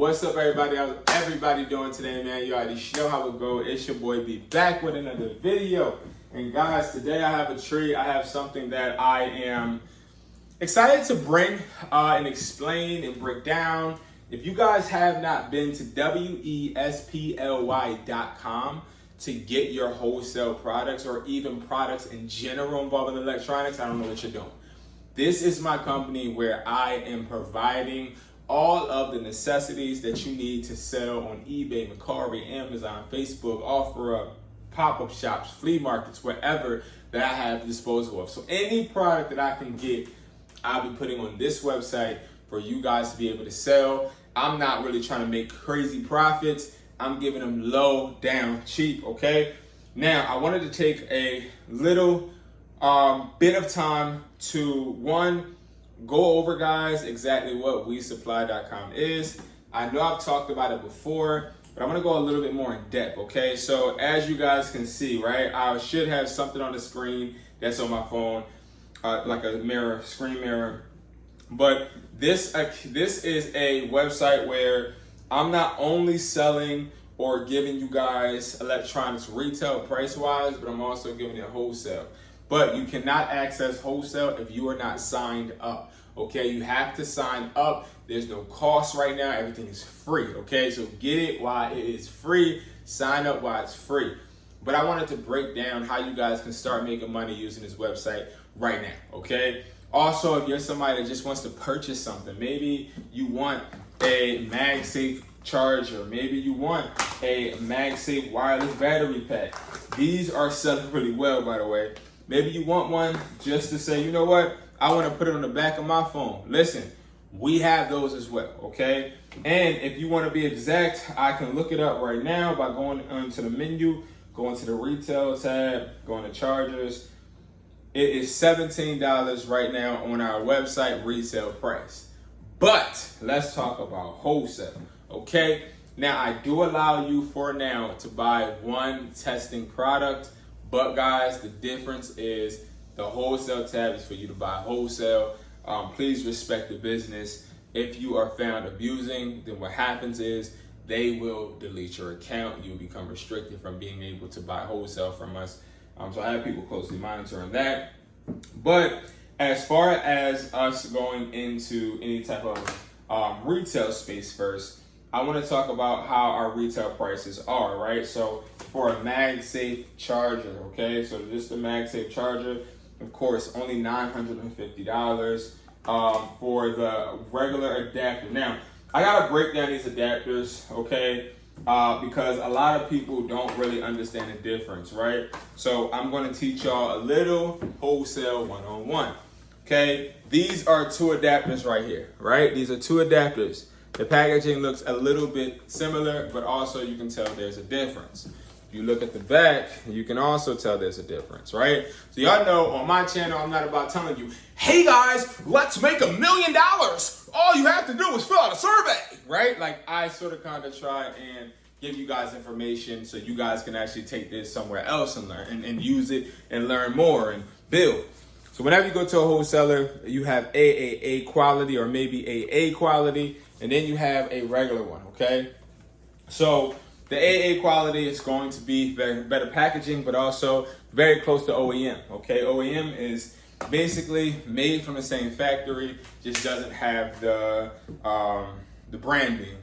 What's up, everybody? How's everybody doing today, man? You already know how it go. It's your boy B back with another video. And guys, today I have a treat. I have something that I am excited to bring and explain and break down. If you guys have not been to wesply.com to get your wholesale products or even products in general involving electronics, I don't know what you're doing. This is my company where I am providing all of the necessities that you need to sell on eBay, MERCARI, Amazon, Facebook, OfferUp, pop-up shops, flea markets, wherever that I have disposal of. So any product that I can get, I'll be putting on this website for you guys to be able to sell. I'm not really trying to make crazy profits. I'm giving them low down cheap, okay? Now, I wanted to take a little bit of time to go over, guys, exactly what WeSupply.com is. I know I've talked about it before, but I'm gonna go a little bit more in depth, okay? So as you guys can see, right, I should have something on the screen that's on my phone, like a mirror, screen mirror. But this is a website where I'm not only selling or giving you guys electronics retail price-wise, but I'm also giving it wholesale. But you cannot access wholesale if you are not signed up, okay? You have to sign up. There's no cost right now. Everything is free, okay? So get it while it is free. Sign up while it's free. But I wanted to break down how you guys can start making money using this website right now, okay? Also, if you're somebody that just wants to purchase something, maybe you want a MagSafe charger, maybe you want a MagSafe wireless battery pack. These are selling really well, by the way. Maybe you want one just to say, you know what, I want to put it on the back of my phone. Listen, we have those as well, okay? And if you want to be exact, I can look it up right now by going into the menu, going to the retail tab, going to chargers. It is $17 right now on our website retail price. But let's talk about wholesale, okay? Now, I do allow you for now to buy one testing product. But guys, the difference is the wholesale tab is for you to buy wholesale. Please respect the business. If you are found abusing, then what happens is they will delete your account. You'll become restricted from being able to buy wholesale from us. So I have people closely monitoring that. But as far as us going into any type of retail space first, I want to talk about how our retail prices are, right? So for a MagSafe charger, okay? So just a MagSafe charger, of course, only $950 for the regular adapter. Now, I got to break down these adapters, okay? Because a lot of people don't really understand the difference, right? So I'm going to teach y'all a little wholesale one-on-one, okay? These are two adapters right here, right? These are two adapters. The packaging looks a little bit similar, but also you can tell there's a difference. If you look at the back, you can also tell there's a difference, right? So y'all know on my channel, I'm not about telling you, hey guys, let's make $1 million. All you have to do is fill out a survey, right? Like I sort of kind of try and give you guys information so you guys can actually take this somewhere else and learn and use it and learn more and build. So whenever you go to a wholesaler, you have AAA quality or maybe AA quality, and then you have a regular one, okay? So the AA quality is going to be better packaging, but also very close to OEM, okay? OEM is basically made from the same factory, just doesn't have the branding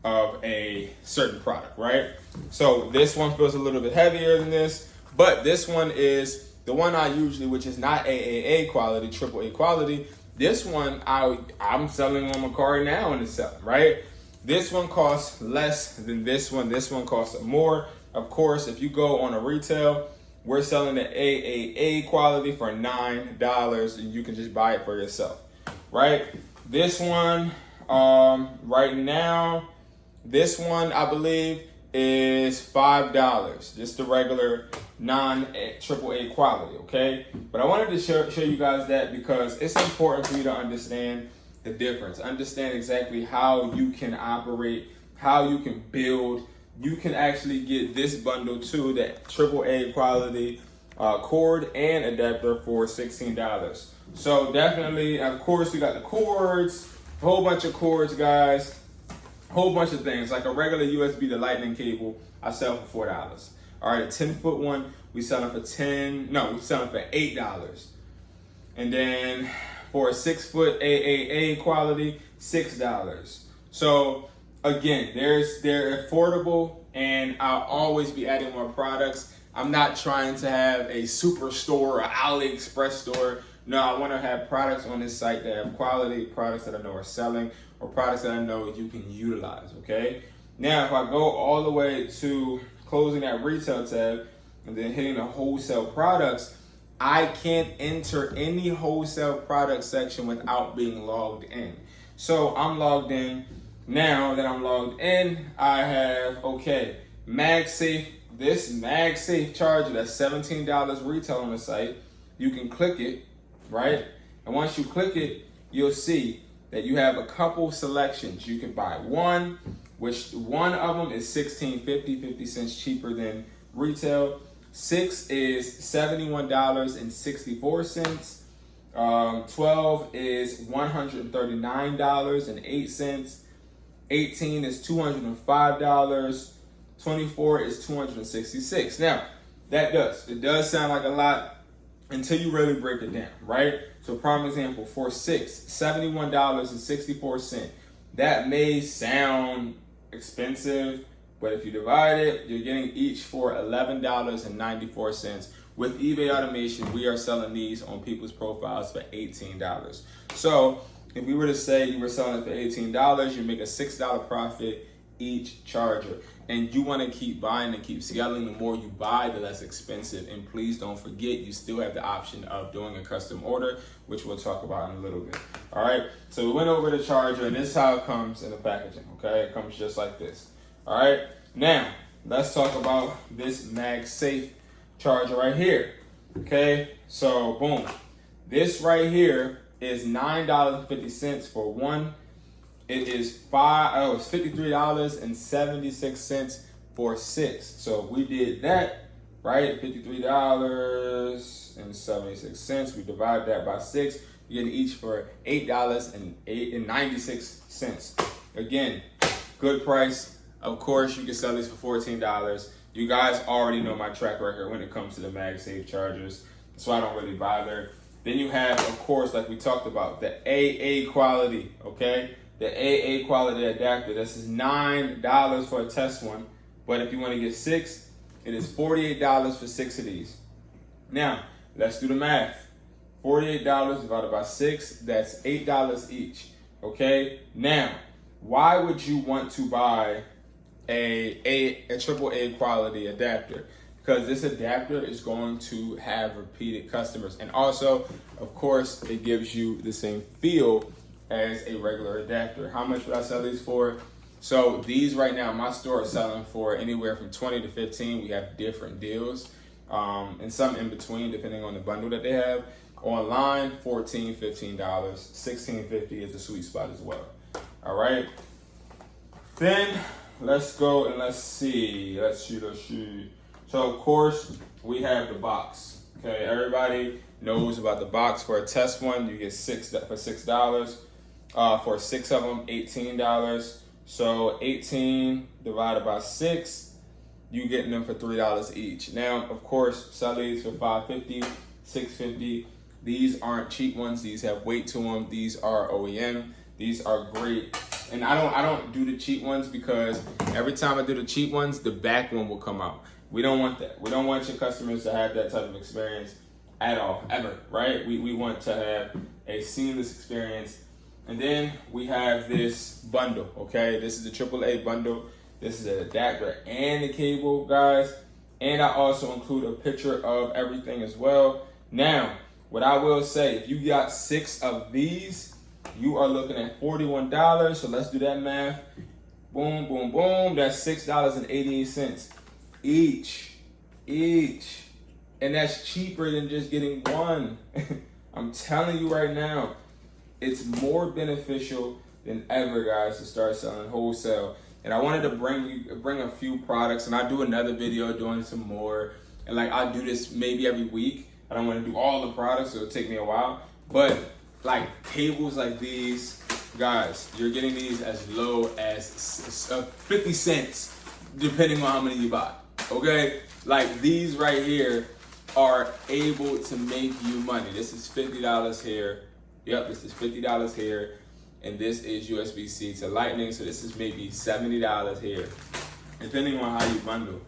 of a certain product, right? So this one feels a little bit heavier than this, but this one is the one I usually, which is not AAA quality, AAA quality. This one I'm selling on MERCARI now and it's selling, right? This one costs less than this one. This one costs more. Of course, if you go on a retail, we're selling the AAA quality for $9 and you can just buy it for yourself, right? This one, right now, this one I believe is $5, just the regular non-AAA quality, okay? But I wanted to show you guys that because it's important for you to understand the difference. Understand exactly how you can operate, how you can build. You can actually get this bundle too, that AAA quality cord and adapter for $16. So definitely, of course, we got the cords, a whole bunch of cords, guys. A whole bunch of things. Like a regular USB to lightning cable, I sell for $4. All right, a 10-foot one, we selling for $8. And then for a 6-foot AAA quality, $6. So again, they're affordable, and I'll always be adding more products. I'm not trying to have a superstore or AliExpress store. No, I want to have products on this site that have quality, products that I know are selling, or products that I know you can utilize, okay? Now, if I go all the way to closing that retail tab and then hitting the wholesale products, I can't enter any wholesale product section without being logged in. So I'm logged in. Now that I'm logged in, I have, okay, MagSafe. This MagSafe charger, that's $17 retail on the site. You can click it, right? And once you click it, you'll see that you have a couple selections. You can buy one, which one of them is $16.50, 50 cents cheaper than retail. 6 is $71.64. 12 is $139.08. 18 is $205. 24 is $266. Now, it does sound like a lot until you really break it down, right? So prime example, for 6, $71.64. That may sound expensive, but if you divide it, you're getting each for $11.94. With eBay automation, we are selling these on people's profiles for $18. So if we were to say you were selling it for $18, you make a $6 profit each charger. And you want to keep buying and keep scaling. The more you buy, the less expensive. And please don't forget, you still have the option of doing a custom order, which we'll talk about in a little bit. All right, so we went over the charger, and this is how it comes in the packaging, okay? It comes just like this. All right, now let's talk about this MagSafe charger right here, okay? So boom, this right here is $9.50 for one. It is it's $53.76 for 6. So if we did that, right, $53.76. We divide that by 6. You're getting each for $8.96. Again, good price. Of course, you can sell these for $14. You guys already know my track record when it comes to the MagSafe chargers, so I don't really bother. Then you have, of course, like we talked about, the AA quality, okay? The AA quality adapter. This is $9 for a test one, but if you want to get 6, it is $48 for 6 of these. Now, let's do the math. $48 divided by 6, that's $8 each, okay? Now, why would you want to buy a AAA quality adapter? Because this adapter is going to have repeated customers. And also, of course, it gives you the same feel as a regular adapter. How much would I sell these for? So these right now, my store is selling for anywhere from 20 to 15. We have different deals, and some in between, depending on the bundle that they have. Online, $14, $15, $16.50 is the sweet spot as well. All right. Then let's go and let's see. So of course we have the box. Okay, everybody knows about the box. For a test one, you get 6 for $6. For 6 of them, $18. So 18 divided by 6, you getting them for $3 each. Now, of course, sell these for $5.50, $6.50. These aren't cheap ones. These have weight to them. These are OEM. These are great. And I don't do the cheap ones because every time I do the cheap ones, the back one will come out. We don't want that. We don't want your customers to have that type of experience at all, ever, right? We want to have a seamless experience. And then we have this bundle, okay? This is the AAA bundle. This is an adapter and the cable, guys. And I also include a picture of everything as well. Now, what I will say, if you got 6 of these, you are looking at $41. So let's do that math. Boom, boom, boom. That's $6.88 each. And that's cheaper than just getting one. I'm telling you right now, it's more beneficial than ever, guys, to start selling wholesale. And I wanted to bring a few products, and I'll do another video doing some more. And like, I'll do this maybe every week. I don't want to do all the products, so it'll take me a while. But like cables like these, Guys, you're getting these as low as 50 cents, depending on how many you buy. Okay? Like these right here are able to make you money. This is $50 here. Yep, this is $50 here. And this is USB-C to Lightning. So this is maybe $70 here, depending on how you bundle.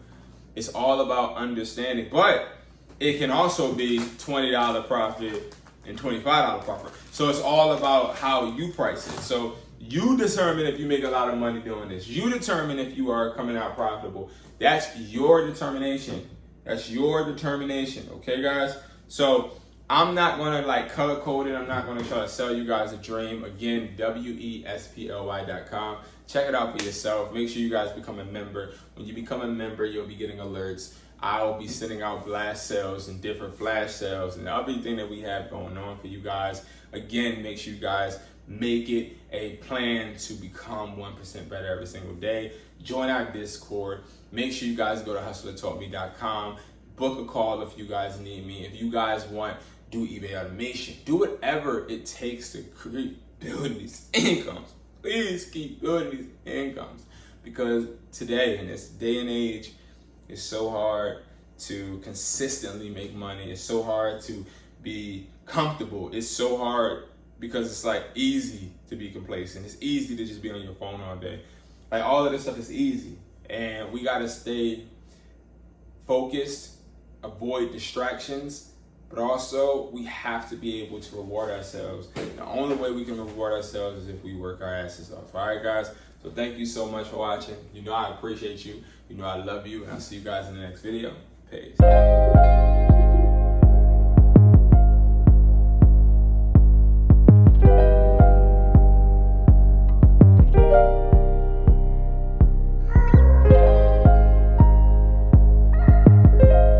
It's all about understanding. But it can also be $20 profit and $25 profit. So it's all about how you price it. So you determine if you make a lot of money doing this. You determine if you are coming out profitable. That's your determination. That's your determination. Okay, guys? So I'm not going to like color code it. I'm not going to try to sell you guys a dream. Again, wesply.com. Check it out for yourself. Make sure you guys become a member. When you become a member, you'll be getting alerts. I'll be sending out blast sales and different flash sales and everything that we have going on for you guys. Again, make sure you guys make it a plan to become 1% better every single day. Join our Discord. Make sure you guys go to Hustlertaughtme.com. Book a call if you guys need me. If you guys want, do eBay automation. Do whatever it takes to keep building these incomes. Please keep building these incomes. Because today, in this day and age, it's so hard to consistently make money. It's so hard to be comfortable. It's so hard because it's like easy to be complacent. It's easy to just be on your phone all day. Like all of this stuff is easy. And we gotta stay focused, avoid distractions, but also we have to be able to reward ourselves. The only way we can reward ourselves is if we work our asses off. All right, guys? So thank you so much for watching. You know I appreciate you. You know I love you, and I'll see you guys in the next video. Peace.